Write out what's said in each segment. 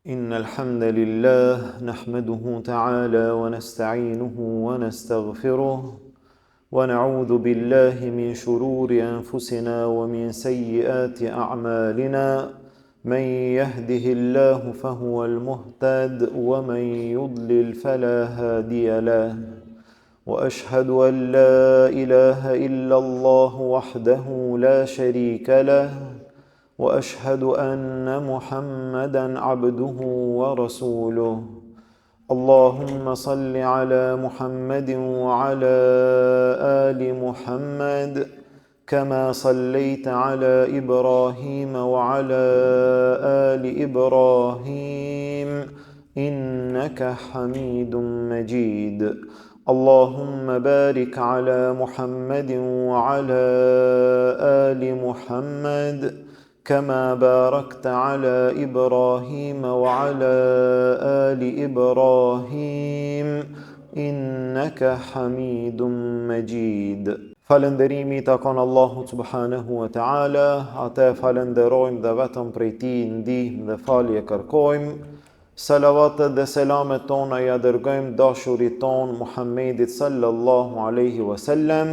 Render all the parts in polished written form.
إن الحمد لله نحمده تعالى ونستعينه ونستغفره ونعوذ بالله من شرور أنفسنا ومن سيئات أعمالنا من يهده الله فهو المهتد ومن يضلل فلا هادي له وأشهد أن لا إله إلا الله وحده لا شريك له وأشهد أن محمدًا عبده ورسوله اللهم صل على محمد وعلى آل محمد كما صليت على إبراهيم وعلى آل إبراهيم إنك حميد مجيد اللهم بارك على محمد وعلى آل محمد كما باركت على إبراهيم وعلى آل إبراهيم إنك حميد مجيد. Falënderimi i takon Allahut subhanahu wa taala, atë falenderojmë dhe vetëm prej tij ndihmë dhe falje kërkojmë. Salavatet dhe selamet tona ja dërgojmë dashurit ton Muhammedit sallallahu alaihi wasallam,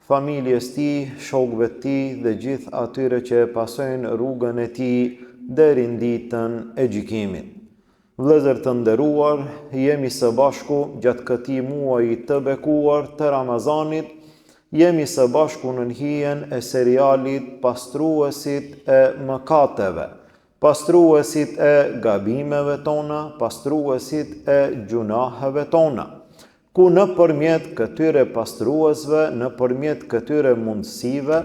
familjes tij, shokëve të tij dhe gjithë atyre që pasojnë rrugën e tij deri në ditën e gjykimit. Vëllezër të nderuar, jemi së bashku gjatë këtij muaji të bekuar të Ramazanit, jemi së bashku në hijen e serialit Pastruesit e mëkateve, pastruesit e gabimeve tona, pastruesit e gjunaheve tona, ku në përmjet këtyre pastruesve, në përmjet këtyre mundësive,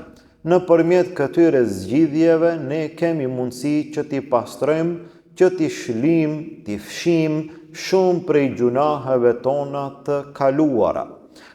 në përmjet këtyre zgjidhjeve, ne kemi mundësi që t'i pastrojmë, që t'i shlim, t'i fshim shumë prej gjunaheve tona të kaluara.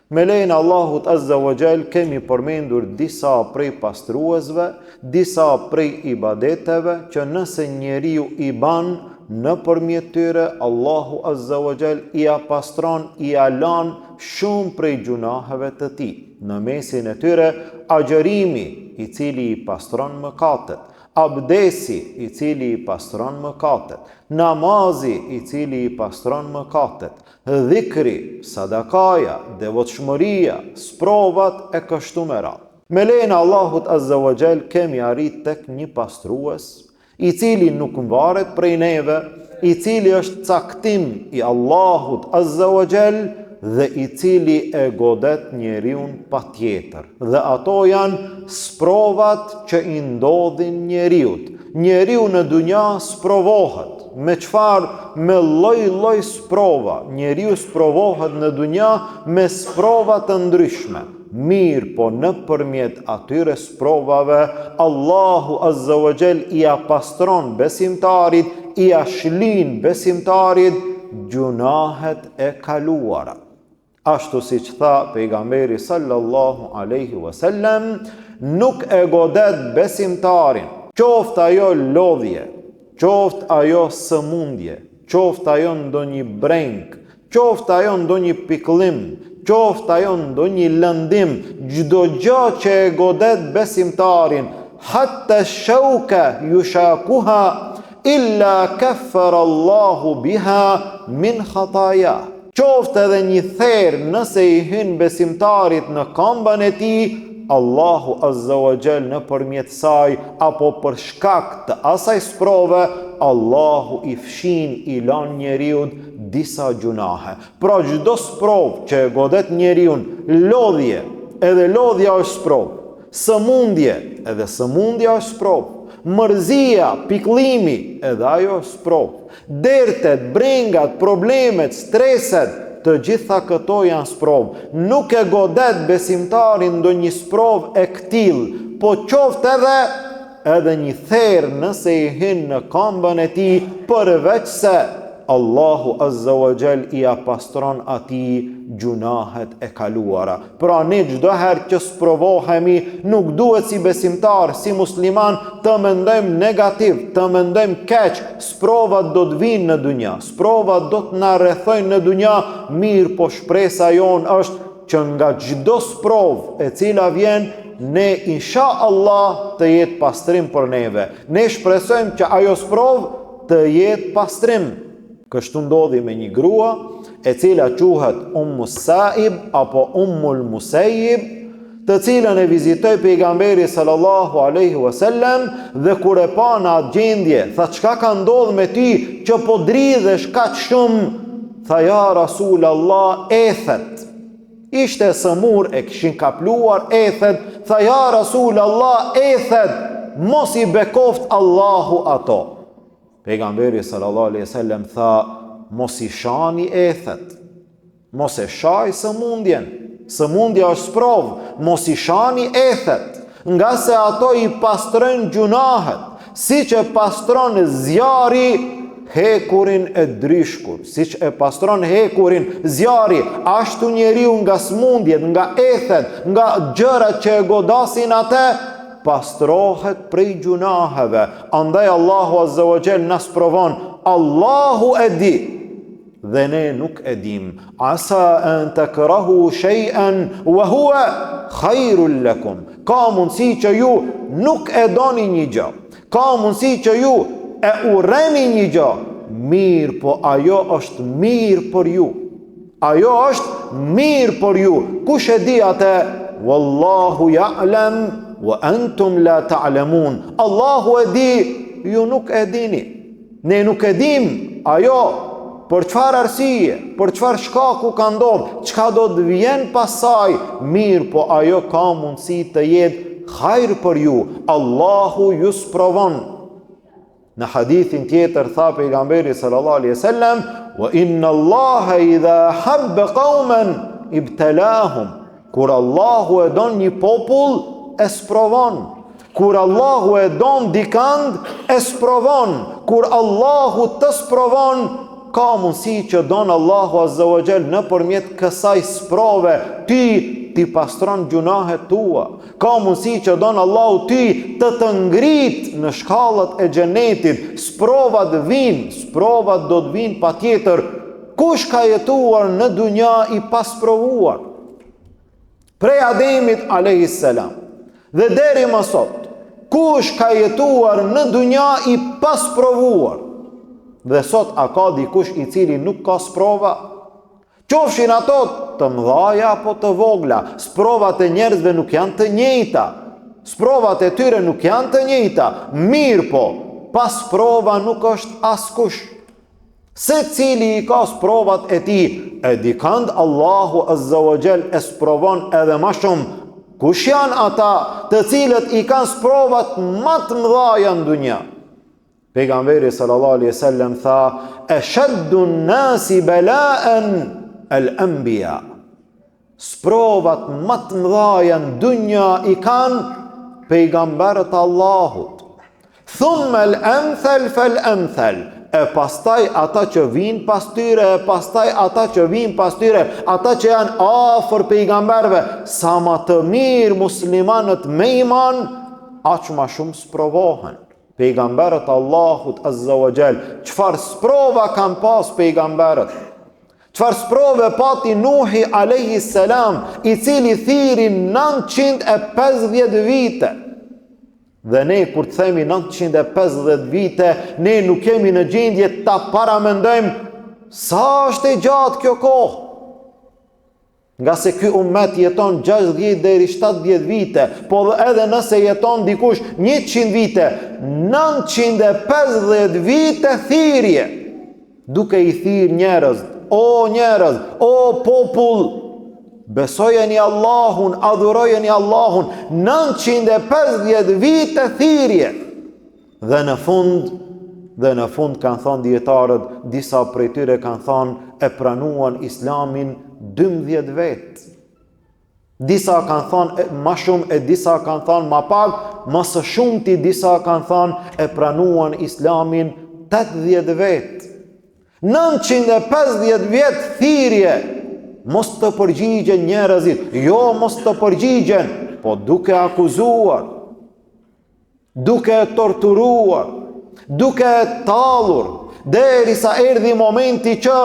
Me lejnë Allahut Azza wa Jall kemi përmendur disa prej pastruesve, disa prej ibadeteve që nëse njeriu i ban, në përmjet tyre Allahu Azza wa Jall i apastron, i alan shumë prej gjunaheve të tij. Në mesin e tyre agjërimi i cili i pastron mëkatet, abdesi i cili i pastron mëkatet, namazi i cili i pastron mëkatet, dhikri, sadakaja, devotshmëria, sprovat e kështu me radhë. Me lejnë Allahut Azza wa Jall kemi arrit tek një pastrues i cili nuk varet prej neve, i cili është caktim i Allahut Azza wa Jall dhe i cili e godet njeriun patjetër. Dhe ato janë sprovat që i ndodhin njeriut. Njeriu në dunja sprovohet. Me çfarë? Me lloj-lloj sprova. Njeriu sprovohet në dunja me sprova të ndryshme. Mirë, po në përmjet atyre sprovave, Allahu Azza wa Jall i apastron besimtarit, i ashlin besimtarit gjunahet e kaluara. Ashtu si që tha pejgamberi sallallahu alaihi wasallam, nuk e godet besimtarin, qoftë ajo lodhje, qoftë ajo sëmundje, qoftë ajo ndonjë breng, qoftë ajo ndonjë pikëllim, qoftë ajo ndonjë lëndim, çdo gjë që e godet besimtarin, hatta shauka yushakuha illa kaffara Allahu biha min khataya. Qoftë edhe një therr nëse i hyn besimtarit në këmbën e tij, Allahu Azza wa Jall në përmjet saj apo për shkak të asaj sprove, Allahu i fshin, i lan njeriut disa gjunahe. Pra çdo sprov që e godet njeriun, lodhje, edhe lodhja është sprov, sëmundje, edhe sëmundja është sprov, mërzia, pikëllimi, edhe ajo është sprov, dertet, brengat, problemet, streset, të gjitha këto janë sprov. Nuk e godet besimtarin ndonjë sprov e këtill, po qoftë edhe një therr nëse i hyn në këmbën e tij, përveç se Allahu Azza wa Jall i apastron atij gjunahet e kaluara. Pra ne çdo herë që sprovohemi, nuk duhet si besimtar, si musliman të mendojmë negativ, të mendojmë keq. Sprovat do të vinë në dunja, sprovat do të na rrethojnë në dunja, mirë po shpresa jon është që nga çdo sprov e cila vjen, ne insha Allah të jetë pastrim për neve. Ne shpresojmë që ajo sprov të jetë pastrim. Kështu ndodhi me një grua e cila quhet Saib apo Ummul Musejib, të cilën e vizitoi pejgamberi sallallahu alaihi wasallam dhe kur e pa në atë gjendje, tha çka ka ndodhur me ty që po dridhesh kaq shumë? Tha ja Rasulallah, ethet. Ishte sëmur, e kishin kapluar ethet. Tha ja Rasulallah, ethet, mos i bekoft Allahu ato. Pejgamberi sallallahu alaihi wasallam tha, mos i shani ethet, mos e shaj sëmundjen. Sëmundja është sprov, mos i shani ethet, nga se ato i pastrojnë gjunahet, si që pastron zjari hekurin e dryshkur, si që e pastron hekurin zjari, ashtu njeriu nga smundjet, nga ethet, nga gjërat që e godasin atë, pastrohet prej gjunaheve. Andaj Allahu azza wa jall na sprovon. Allahu e di dhe ne nuk e dim. Asa an takrahu shay'an wa huwa khairul lakum. Ka mundësi që ju nuk e doni një gjë. Ka mundësi që ju e urreni një gjë. Mirë, po ajo është mirë për ju. Ajo është mirë për ju. Kush e di atë? Wallahu ya'lam wa antum la ta'lamun. Allahu e di, ju nuk e dini. Ne nuk e dim ajo për çfarë arsye, për çfarë shkaku ka ndodhur, çka do të vjen pasaj. Mirë, po ajo ka mundësi të jetë hajër për ju. Allahu ju sprovon. Në hadithin tjetër tha pejgamberi sallallahu alaihi wasallam, wa inna Allaha idha habba qauman ibtalahum. Kur Allahu e don një popull, e sprovon. Kur Allahu e don dikand, e sprovon. Kur Allahu të sprovon, ka mundësi që don Allahu azza wa jall nëpërmjet kësaj sprove ti pastron gjunahet tua. Ka mundësi që don Allahu të ngrit në shkallët e xhenetit. Sprovat vijnë, sprovat do të vinë patjetër. Kush ka jetuar në dunja i pasprovuar? Prej Ademit alayhis salam dhe deri më sot, kush ka jetuar në dunja i pasprovuar? Dhe sot a ka dikush i cili nuk ka sprova? Qofshin ato të mëdhaja apo të vogla, sprovat e njerëzve nuk janë të njëjta. Sprovat e tyre nuk janë të njëjta. Mirë po, pas sprova nuk është askush. Se cili i ka sprovat e ti, e dikand Allahu azza wa jall e sprovon edhe ma shumë. Kush janë ata të cilët i kanë sprovat më të mëdhaja në dunja? Pejgamberi sallallahu alaihi wasallam tha, ashaddu an-nasi bala'an al-anbiya. Sprovat më të mëdhaja në dunja i kanë pejgamberët e Allahut. Thumma al-amthal fal-amthal. E pastaj ata që vinë pas tyre, e pastaj ata që vinë pas tyre, ata që janë afër pejgamberëve, sa më të mirë muslimanët me iman, aq më shumë sprovohen. Pejgamberët Allahut azza wa jall, çfarë sprova kanë pas pejgamberët? Çfarë sprove pati Nuhi alayhi salam, i cili thiri 950 vite. Dhe ne kur të themi 950 vite, ne nuk kemi në gjendje ta paramendojmë sa është e gjatë kjo kohë. Nga se ky ummet jeton 60 deri 70 vite, po edhe nëse jeton dikush 100 vite, 950 vite thirrje, duke i thirr njerëz, o popull, besojeni Allahun, adhurojeni Allahun, 950 vite thirrje. Dhe në fund kanë thënë dietarët, disa prej tyre kanë thënë e pranuan Islamin 12 vet. Disa kanë thënë më shumë e disa kanë thënë më pak, më së shumti disa kanë thënë e pranuan Islamin 80 vet. 950 vjet thirrje. Mos të përgjigjen njerëzit, jo mos të përgjigjen, po duke akuzuar, duke torturuar, duke tallur, derisa erdhi momenti që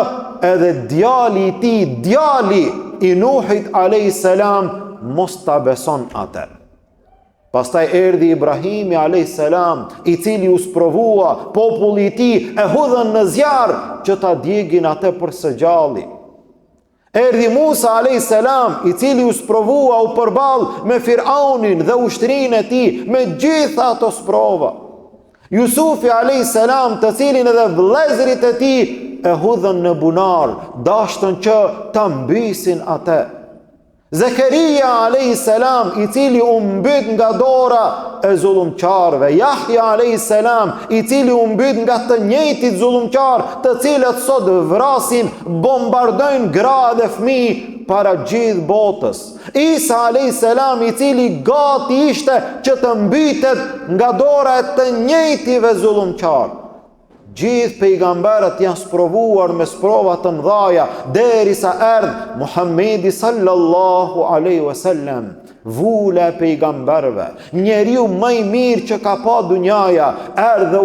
edhe djali i tij, djali i Nuhit alayhis salam, mos ta beson atë. Pastaj erdhi Ibrahimi a.s. I cili u sprovua, populli I tij e hudhën në zjarr që ta djegin atë për së gjalli. Erdhi Musa a.s. I cili u sprovua, u përball me Firaunin dhe ushtrinë e tij, me gjitha ato sprova. Jusufi a.s. të cilin edhe vëllezërit e tij e hudhën në bunar, dashtën që ta mbysin atë. Zakaria a.s. I cili u mbyt nga dora e zullumqarëve, Yahya a.s. I cili u mbyt nga të njëjtit zullumqar, të cilët sot vrasin, bombardojnë gra dhe fëmijë para gjithë botës. Isa a.s. I cili gati ishte që të mbytet nga dora e të njëjtive zullumqar. Gjithë pejgamberët janë sprovuar me sprova të mëdha derisa erdhi Muhamedi sallallahu alaihi wasallam, vula e pejgamberëve, njeriu më I mirë që ka pa dunjaja, erdhi dhe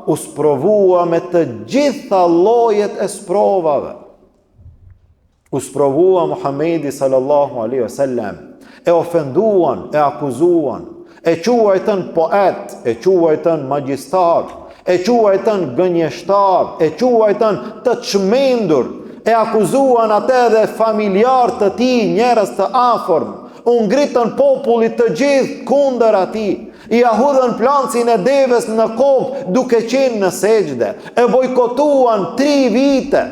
u sprovua me të gjitha llojet e sprovave. U sprovua Muhamedi sallallahu alaihi wasallam, e ofenduan, e akuzuan, e quajtën poet, e quajtën magjistar, e quajtën gënjeshtar, e quajtën të çmendur, e akuzuan atë dhe familjar të tij, njerëz të afërm, u ngritën popullit të gjithë kundër atij, I hudhën plancin e devës në kokë duke qenë në sejdë, e bojkotuan 3 vite,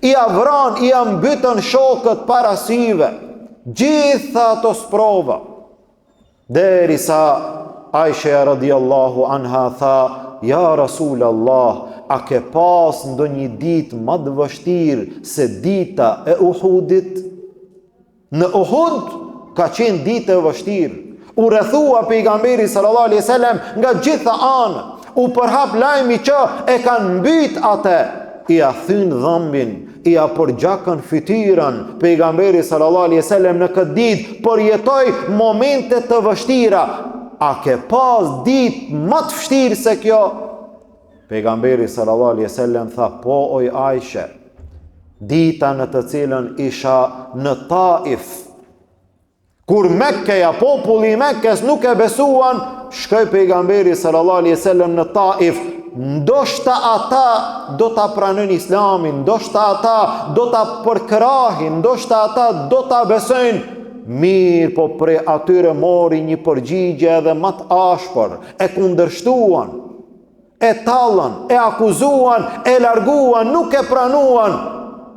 I avran, I mbytën shokët para syve, gjitha ato sprova, derisa Aisha radiallahu anha tha: Ja Rasul Allah, a ke pas ndonjë ditë më të vështirë se dita e Uhudit? Në Uhud ka qenë ditë e vështirë. U rrethua pejgamberi sallallahu alaihi wasallam nga gjitha anët. U përhap lajmi që e kanë mbyt atë. I a thyn dhëmbin, I a përgjakën fytyrën. Pejgamberi sallallahu alaihi wasallam në këtë ditë përjetoi momente të vështira. A ke pas ditë më të vështirë se kjo? Pejgamberi sallallahu alaihi wasallam tha: Po oj Aisha, dita në të cilën isha në Taif, kur Mekkeja, populli I Mekkes nuk e besuan, shkoi pejgamberi sallallahu alaihi wasallam në Taif. Ndoshta ata do ta pranojnë Islamin, ndoshta ata do ta përkrahin, ndoshta ata do ta besojnë. Mirë, po prej atyre mori një përgjigje edhe më të ashpër, e kundërshtuan, e tallën, e akuzuan, e larguan, nuk e pranuan.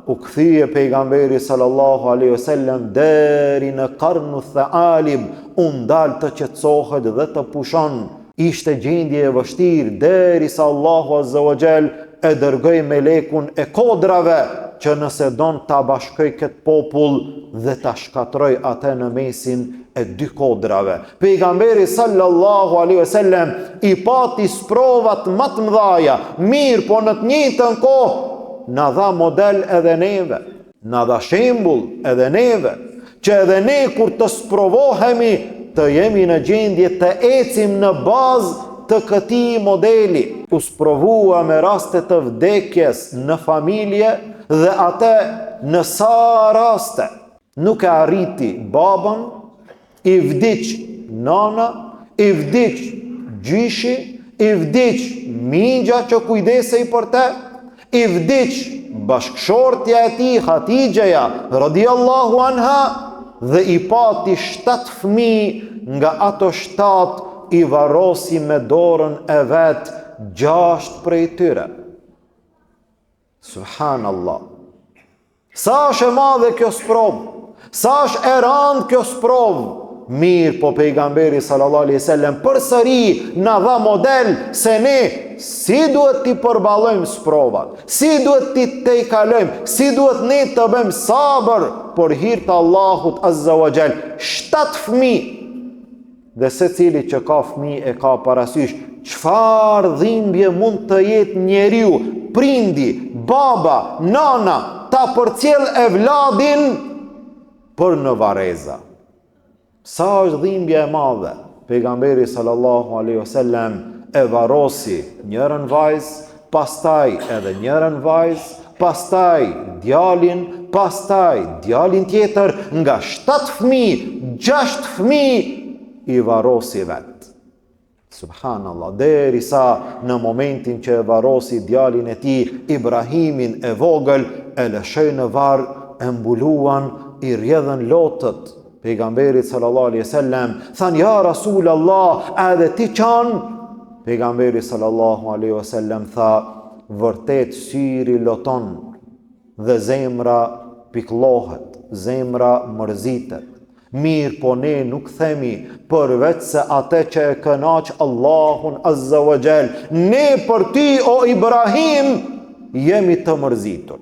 U kthye pejgamberi sallallahu alaihi wasallam deri në Qarnu Thaalib, u ndal të qetësohet dhe të pushon. Ishte gjendje e vështirë derisa Allahu azza wa jall e dërgoi melekun e kodrave që nëse don ta bashkoj këtë popull dhe ta shkatroj atë në mesin e 2 kodrave. Pejgamberi sallallahu alaihi wasallam I pati sprovat më të mëdha, mirë, po në të njëjtën kohë na dha model edhe neve, na dha shembull edhe neve, që edhe ne kur të sprovohemi të jemi në gjendje të ecim në bazë të këtij modeli. U sprovua me raste të vdekjes në familje dhe atë në sa raste nuk e arriti babën, I vdiq nana, I vdiq gjyshi, I vdiq mingja që kujdesej për te, I vdiq bashkëshortja e tij Hatixheja radiallahu anha, dhe I pati 7 fëmijë, nga ato 7 I varrosi me dorën e vet 6 prej tyre. Subhanallah. Sa është e madhe kjo sprov, sa është e rëndë kjo sprov. Mirë, po pejgamberi sallallahu alaihi wasallam përsëri na dha model se ne si duhet t'i përballojmë sprovat, si duhet t'i kalojmë, si duhet ne të bëjmë sabër për hir të Allahut azza wa jall. 7 fëmijë, dhe secili që ka fëmijë e ka parasysh çfarë dhimbje mund të jetë njeriu, prindi, baba, nana, ta përcjell evladin për në vareza. Sa është dhimbja e madhe. Pejgamberi sallallahu alaihi wasallam e varrosi njërën vajzë, pastaj edhe njërën vajzë, pastaj djalin, pastaj djalin tjetër, nga 7 fëmijë, 6 fëmijë i varosi vetë. Subhanallah, derisa në momentin që e varosi djalin e tij, Ibrahimin e vogël, e lëshoi në varr, e mbuluan, i rrjedhën lotët. Pejgamberi sallallahu alaihi wasallam than: "Ja Rasulallah, a edhe ti qan?" Pejgamberi sallallahu alaihi wasallam tha: "Vërtet syri loton dhe zemra pikëllohet, zemra mërzitet. Mirë po ne nuk themi përveç se atë që e kënaq Allahun azza wa jall. Ne për ty o Ibrahim jemi të mërzitur."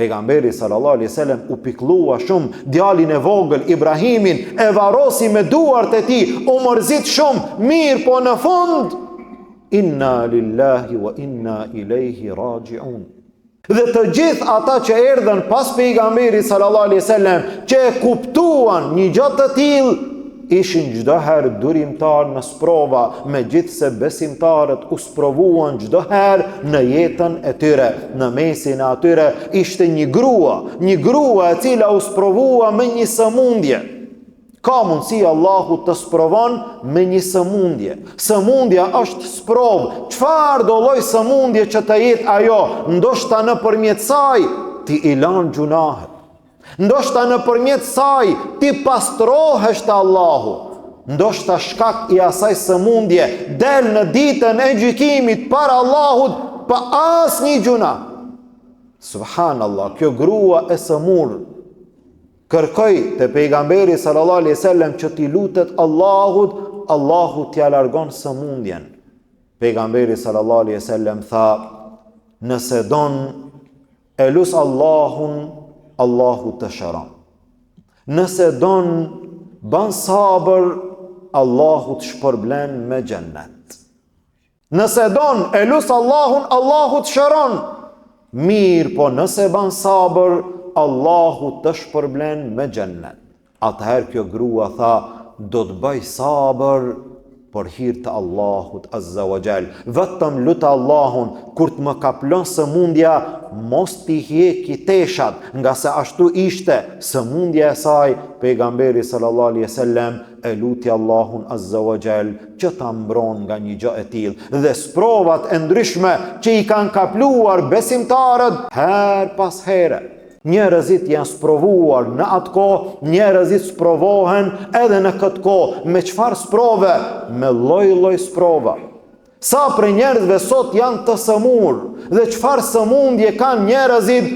Pejgamberi sallallahu alaihi wasallam u pikëllua shumë, djalin e vogël Ibrahimin e varosi me duart e tij, u mërzit shumë. Mirë po në fund, inna lillahi wa inna ilaihi raji'un. Dhe të gjithë ata që erdhën pas pejgamberit sallallahu alaihi wasallam, që e kuptuan një gjë të tillë, ishin çdo herë durimtar në sprova, megjithse besimtarët u sprovuan çdo herë në jetën e tyre. Në mesin e atyre ishte një grua e cila u sprovua me një sëmundje. Ka mundësi Allahu të sprovon me një sëmundje. Sëmundja është sprovë. Çfarë do lloj sëmundje që të jetë ajo, ndoshta nëpërmjet saj ti i lan gjunahet. Ndoshta nëpërmjet saj ti pastrohesh te Allahu. Ndoshta shkak i asaj sëmundje del në ditën e gjykimit para Allahut pa asnjë gjuna. Subhanallah, kjo grua e sëmur kërkoi te pejgamberi sallallahu alaihi wasallam që t'i lutet Allahut, Allahu t'ia largon sëmundjen. Pejgamberi sallallahu alaihi wasallam tha: "Nëse don e lut Allahun, Allahu të shëron. Nëse don ban sabër, Allahu të shpërblen me xhennet. Nëse don e lut Allahun, Allahu të shëron. Mirë, po nëse ban sabër, Allahu të shpërblen me xhennet." Atëherë kjo grua tha: "Do të bëj sabër për hir të Allahut azza wa jall. Vetëm lut Allahun kur të më kaplon sëmundja, mos t'i hjeki teshat, nga se ashtu ishte sëmundja e saj." Pejgamberi sallallahu alaihi wasallam e luti Allahun azza wa jall që ta mbron nga një gjë e tillë. Dhe sprovat e ndryshme që i kanë kapluar besimtarët her pas here. Njerëzit janë sprovuar në atë kohë, njerëzit sprovohen edhe në këtë kohë. Me çfarë sprove? Me lloj-lloj sprova. Sa për njerëzve sot janë të sëmur dhe çfarë sëmundje kanë njerëzit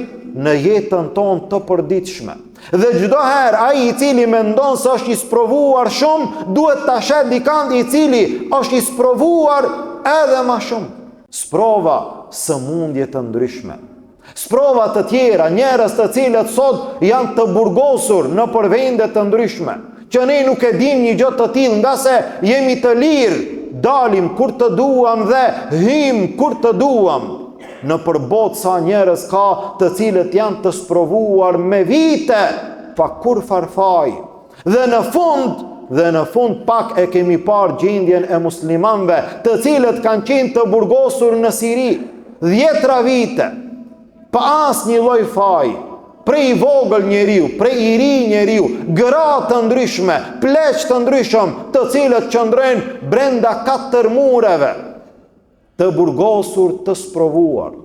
në jetën tonë të përditshme. Dhe çdo herë ai i cili mendon se është i sprovuar shumë, duhet ta shet dikant i cili është i sprovuar edhe më shumë. Sprova sëmundje të ndryshme. Sprova të tjera, njerëz të cilët sot janë të burgosur në vende të ndryshme, që ne nuk e dim një gjë të tillë, nga se jemi të lirë, dalim kur të duam dhe hym kur të duam. Në përbot sa njerëz ka të cilët janë të sprovuar me vite pa kur farfaj. Dhe në fund pak e kemi parë gjendjen e muslimanëve, të cilët kanë qenë të burgosur në Siri 10 vite. Pa asnjë lloj faj, prej vogël njeriu, prej i ri njeriu, gra të ndryshme, pleq të ndryshëm, të cilët qëndrojnë brenda 4 mureve, të burgosur, të sprovuar.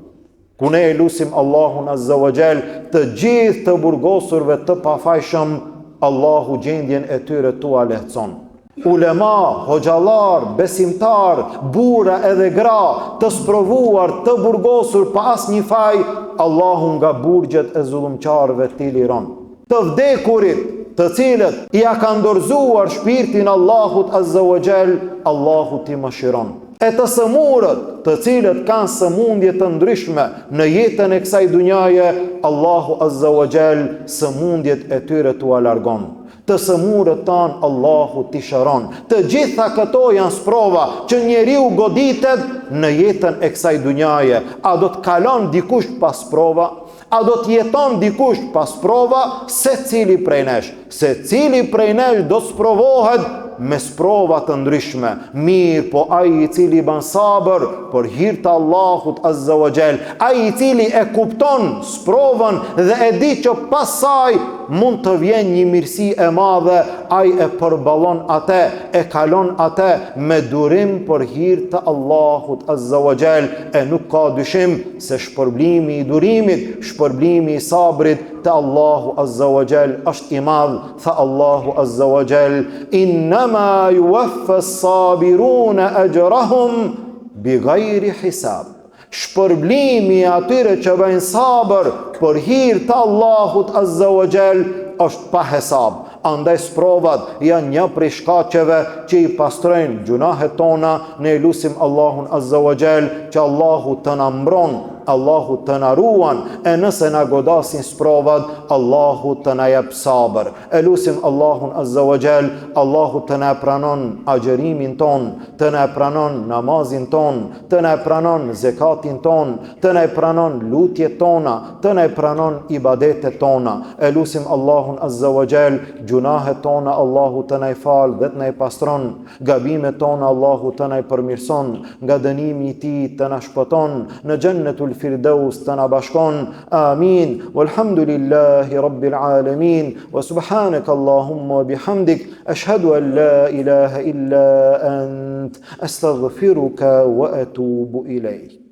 Ku ne e lusim Allahun azza wa jall të gjithë të burgosurve të pafajshëm, Allahu gjendjen e tyre tua lehtëson. Ulema, hoxhallar, besimtar, burra edhe gra, të sprovuar, të burgosur pa asnjë faj, Allahu nga burgjet e zullumqarëve t'i liron. Të vdekurit, të cilët i ka dorëzuar shpirtin Allahut azza wa jall, Allahu t'i mëshiron. E të sëmurët, të cilët kanë sëmundje të ndryshme në jetën e kësaj dunjaje, Allahu azza wa jall sëmundjet e tyre t'u largon. Të sëmurët tanë Allahu t'i shëron. Të gjitha këto janë sprova që njeriu goditet në jetën e kësaj dunjaje. A do të kalon dikush pas prova? A do të jeton dikush pas prova? Se cili prej nesh do sprovohet me sprova të ndryshme. Mirë, po ai i cili ban sabër për hir të Allahut azza wa jall, ai i cili e kupton sprovën dhe e di që pas saj mund të vjen një mirësi e madhe, ai e përballon atë, e kalon atë me durim për hir të Allahut Azza wa Jall. E nuk ka dyshim se shpërblimi i durimit, shpërblimi i sabrit te Allahu Azza wa Jall është i madh. Tha Allahu Azza wa Jall: "Innama yuwaffa as-sabiruna ajrahum bighayri hisab." Shpërblimi i atyre që bëjnë sabër për hir të Allahut Azza wa Jall është pa hesab. Andaj sprovat janë një prej shkaqeve që i pastrojnë gjunahet tona. Ne lutim Allahun Azza wa Jall që Allahu të na mbron, Allahu të na ruan, e nëse na godasin sprovat, Allahu të na jep sabër. E lutim Allahun Azza wa Jall, Allahu të na pranon agjërimin ton, të na pranon namazin ton, të na pranon zekatin ton, të na pranon lutjet tona, të na pranon ibadetet tona. E lutim Allahun Azza wa Jall, gjunahet tona Allahu të na i fal dhe të na i pastron, gabimet tona Allahu të na i përmirëson, nga dënimi i tij të na shpëton, në Jannatul Firdaus të na bashkon. Amin. Walhamdulillahi Rabbil Alamin. Wa subhanaka Allahumma bihamdik, ashhadu an la ilaha illa ant, astaghfiruka wa atubu ilayk.